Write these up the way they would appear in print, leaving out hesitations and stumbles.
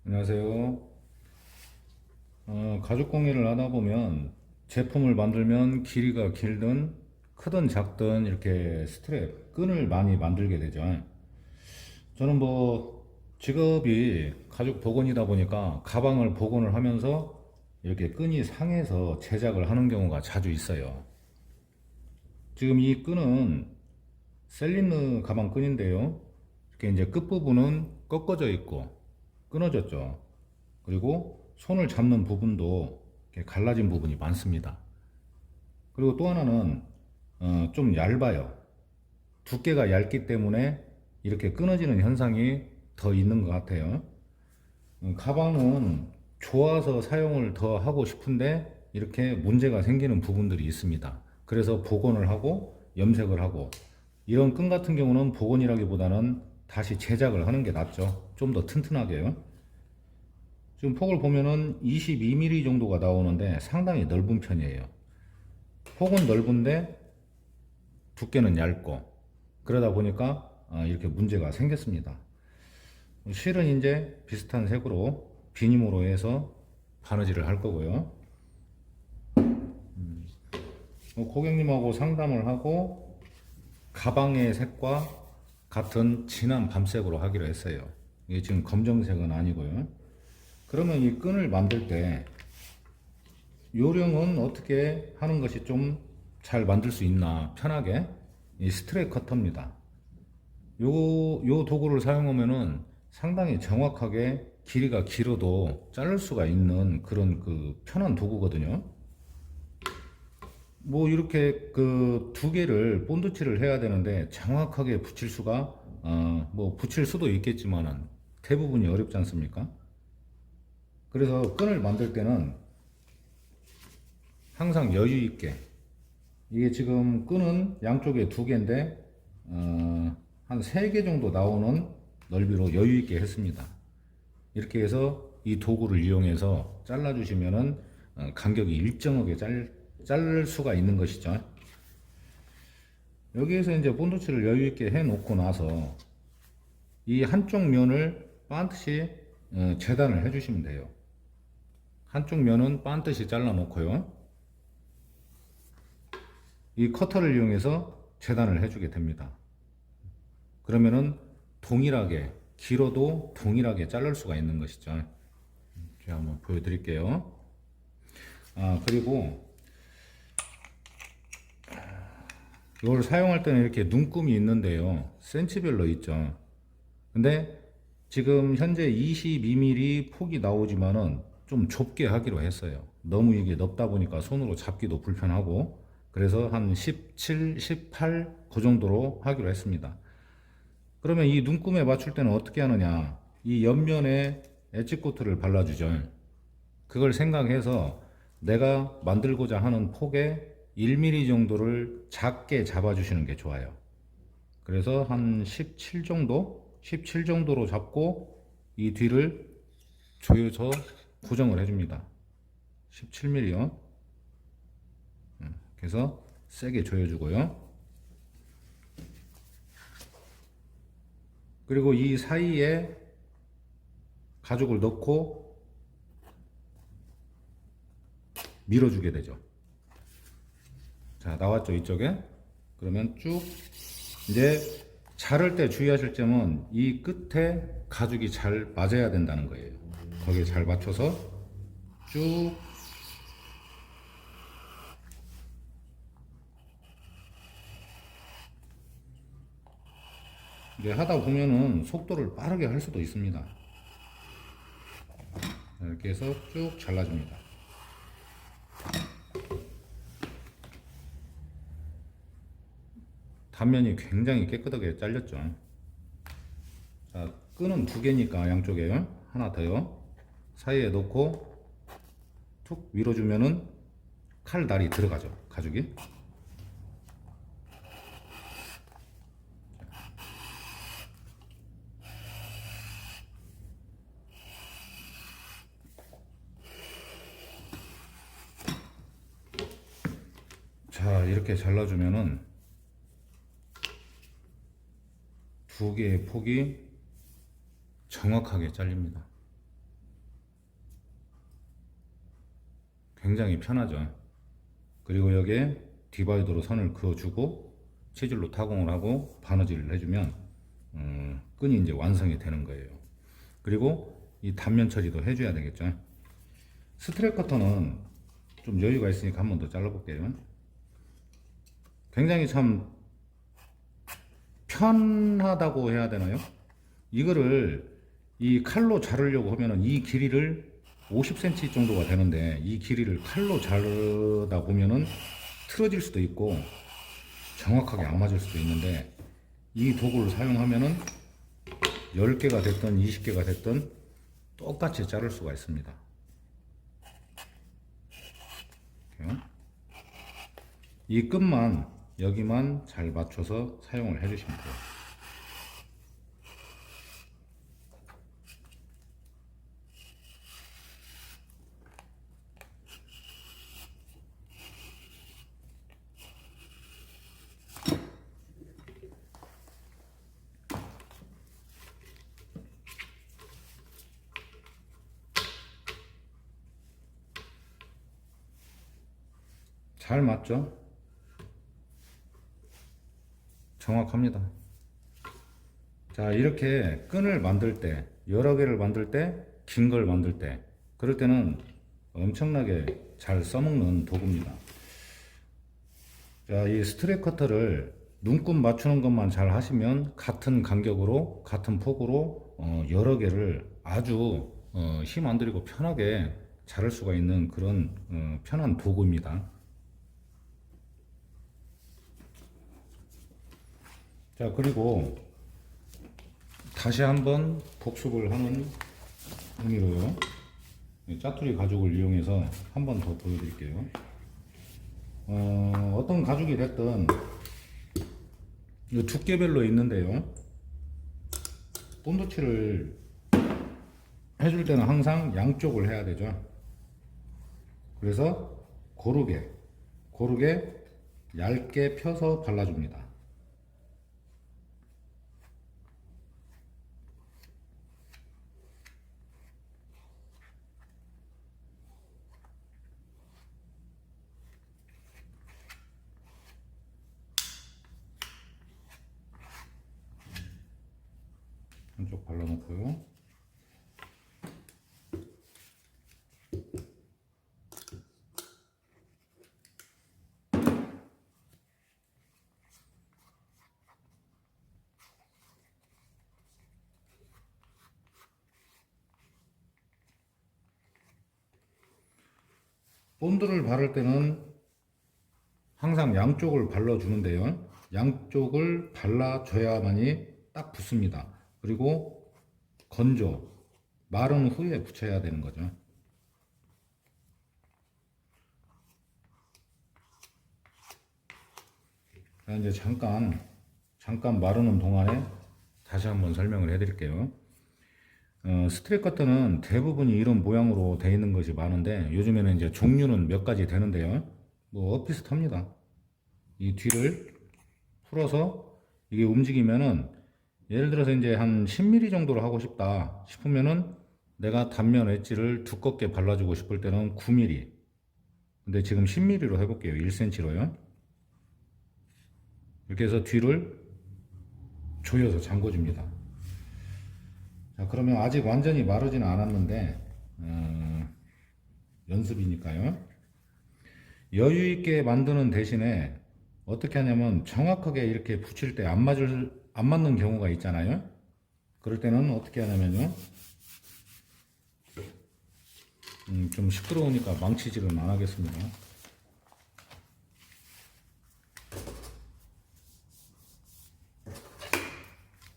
안녕하세요. 가죽 공예를 하다 보면 제품을 만들면 길이가 길든 크든 작든 이렇게 스트랩, 끈을 많이 만들게 되죠. 저는 직업이 가죽 복원이다 보니까 가방을 복원을 하면서 이렇게 끈이 상해서 제작을 하는 경우가 자주 있어요. 지금 이 끈은 셀린느 가방 끈인데요. 이렇게 이제 끝부분은 꺾어져 있고 끊어졌죠. 그리고 손을 잡는 부분도 이렇게 갈라진 부분이 많습니다. 그리고 또 하나는 좀 얇아요. 두께가 얇기 때문에 이렇게 끊어지는 현상이 더 있는 것 같아요. 가방은 좋아서 사용을 더 하고 싶은데 이렇게 문제가 생기는 부분들이 있습니다. 그래서 복원을 하고 염색을 하고, 이런 끈 같은 경우는 복원이라기보다는 다시 제작을 하는 게 낫죠. 좀 더 튼튼하게요. 지금 폭을 보면은 22mm 정도가 나오는데 상당히 넓은 편이에요. 폭은 넓은데 두께는 얇고, 그러다 보니까 이렇게 문제가 생겼습니다. 실은 이제 비슷한 색으로 비님으로 해서 바느질을 할 거고요. 고객님하고 상담을 하고 가방의 색과 같은 진한 밤색으로 하기로 했어요. 이게 지금 검정색은 아니고요. 그러면 이 끈을 만들 때 요령은 어떻게 하는 것이 좀 잘 만들 수 있나, 편하게. 이 스트레이트 커터입니다. 요 도구를 사용하면은 상당히 정확하게 길이가 길어도 자를 수가 있는 그런 편한 도구거든요. 이렇게 두 개를 본드칠을 해야 되는데 정확하게 붙일 수가 붙일 수도 있겠지만은 대부분이 어렵지 않습니까? 그래서 끈을 만들 때는 항상 여유 있게, 이게 지금 끈은 양쪽에 두 개인데 한 세 개 정도 나오는 넓이로 여유 있게 했습니다. 이렇게 해서 이 도구를 이용해서 잘라 주시면은 간격이 일정하게 자를 수가 있는 것이죠. 여기에서 이제 본드칠을 여유 있게 해 놓고 나서 이 한쪽 면을 반드시 재단을 해 주시면 돼요. 한쪽 면은 반드시 잘라 놓고요. 이 커터를 이용해서 재단을 해주게 됩니다. 그러면은 동일하게, 길어도 동일하게 자를 수가 있는 것이죠. 제가 한번 보여드릴게요. 그리고 이걸 사용할 때는 이렇게 눈금이 있는데요. 센치별로 있죠. 근데 지금 현재 22mm 폭이 나오지만은 좀 좁게 하기로 했어요. 너무 이게 넓다 보니까 손으로 잡기도 불편하고, 그래서 한 17, 18 그 정도로 하기로 했습니다. 그러면 이 눈금에 맞출 때는 어떻게 하느냐? 이 옆면에 엣지코트를 발라주죠. 그걸 생각해서 내가 만들고자 하는 폭의 1mm 정도를 작게 잡아주시는 게 좋아요. 그래서 한 17 정도? 17 정도로 잡고 이 뒤를 조여서 고정을 해줍니다. 17mm요. 그래서 세게 조여주고요. 그리고 이 사이에 가죽을 넣고 밀어주게 되죠. 자, 나왔죠, 이쪽에? 그러면 쭉, 이제 자를 때 주의하실 점은 이 끝에 가죽이 잘 맞아야 된다는 거예요. 거기에 잘 맞춰서 쭉, 이제 하다 보면은 속도를 빠르게 할 수도 있습니다. 이렇게 해서 쭉 잘라줍니다. 단면이 굉장히 깨끗하게 잘렸죠. 자, 끈은 두 개니까 양쪽에 하나 더요. 사이에 놓고 툭 밀어주면은 칼날이 들어가죠, 가죽이. 자, 이렇게 잘라주면은 두 개의 폭이 정확하게 잘립니다. 굉장히 편하죠. 그리고 여기에 디바이더로 선을 그어주고 치질로 타공을 하고 바느질을 해주면 끈이 이제 완성이 되는 거예요. 그리고 이 단면 처리도 해줘야 되겠죠. 스트랩 커터는 좀 여유가 있으니까 한 번 더 잘라볼게요. 굉장히 참 편하다고 해야 되나요? 이거를 이 칼로 자르려고 하면은 이 길이를 50cm 정도가 되는데 이 길이를 칼로 자르다 보면은 틀어질 수도 있고 정확하게 안 맞을 수도 있는데 이 도구를 사용하면은 10개가 됐든 20개가 됐든 똑같이 자를 수가 있습니다. 이 끝만 여기만 잘 맞춰서 사용을 해주시면 돼요. 잘 맞죠? 정확합니다. 자, 이렇게 끈을 만들 때, 여러 개를 만들 때, 긴 걸 만들 때, 그럴 때는 엄청나게 잘 써먹는 도구입니다. 자, 이 스트랩 커터를 눈금 맞추는 것만 잘 하시면 같은 간격으로, 같은 폭으로 여러 개를 아주 힘 안 들이고 편하게 자를 수가 있는 그런 편한 도구입니다. 자, 그리고 다시 한번 복습을 하는 의미로요. 짜투리 가죽을 이용해서 한 번 더 보여드릴게요. 어떤 가죽이 됐든 두께별로 있는데요. 본드칠을 해줄 때는 항상 양쪽을 해야 되죠. 그래서 고르게 얇게 펴서 발라줍니다. 한쪽 발라놓고요. 본드를 바를 때는 항상 양쪽을 발라주는데요. 양쪽을 발라줘야만이 딱 붙습니다. 그리고 건조, 마른 후에 붙여야 되는 거죠. 자, 이제 잠깐 마르는 동안에 다시 한번 설명을 해드릴게요. 스트랩 커터는 대부분이 이런 모양으로 되어 있는 것이 많은데 요즘에는 이제 종류는 몇 가지 되는데요. 뭐 비슷합니다. 이 뒤를 풀어서 이게 움직이면은 예를 들어서 이제 한 10mm 정도로 하고 싶다 싶으면은 내가 단면 엣지를 두껍게 발라주고 싶을 때는 9mm. 근데 지금 10mm로 해볼게요. 1cm로요. 이렇게 해서 뒤를 조여서 잠궈줍니다. 자, 그러면 아직 완전히 마르지는 않았는데 연습이니까요. 여유 있게 만드는 대신에 어떻게 하냐면 정확하게 이렇게 붙일 때 안 맞는 경우가 있잖아요. 그럴 때는 어떻게 하냐면요. 좀 시끄러우니까 망치질은 안 하겠습니다.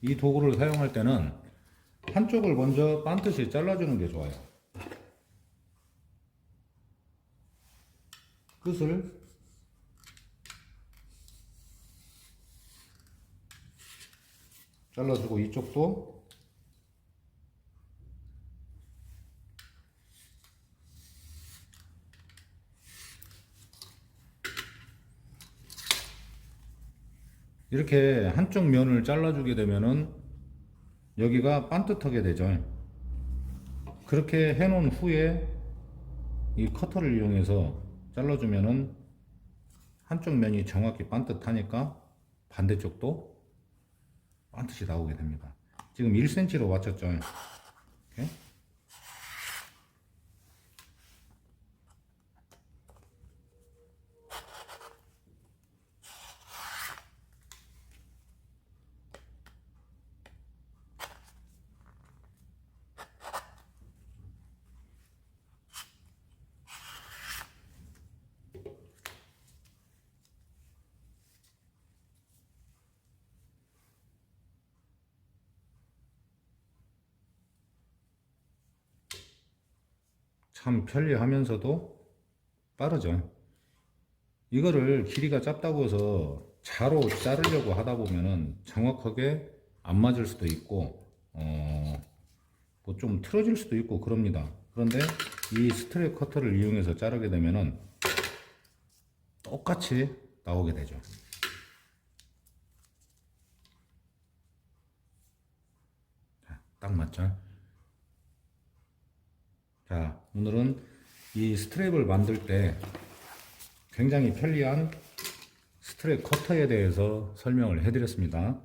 이 도구를 사용할 때는 한쪽을 먼저 반듯이 잘라주는 게 좋아요. 끝을 잘라주고 이쪽도 이렇게 한쪽 면을 잘라주게 되면은 여기가 반듯하게 되죠. 그렇게 해놓은 후에 이 커터를 이용해서 잘라주면은 한쪽 면이 정확히 반듯하니까 반대쪽도 반듯이 나오게 됩니다. 지금 1cm로 맞췄죠. 이렇게. 참 편리하면서도 빠르죠. 이거를 길이가 짧다고 해서 자로 자르려고 하다 보면은 정확하게 안 맞을 수도 있고 뭐 좀 틀어질 수도 있고 그럽니다. 그런데 이 스트랩 커터를 이용해서 자르게 되면은 똑같이 나오게 되죠. 자, 딱 맞죠? 자, 오늘은 이 스트랩을 만들 때 굉장히 편리한 스트랩 커터에 대해서 설명을 해드렸습니다.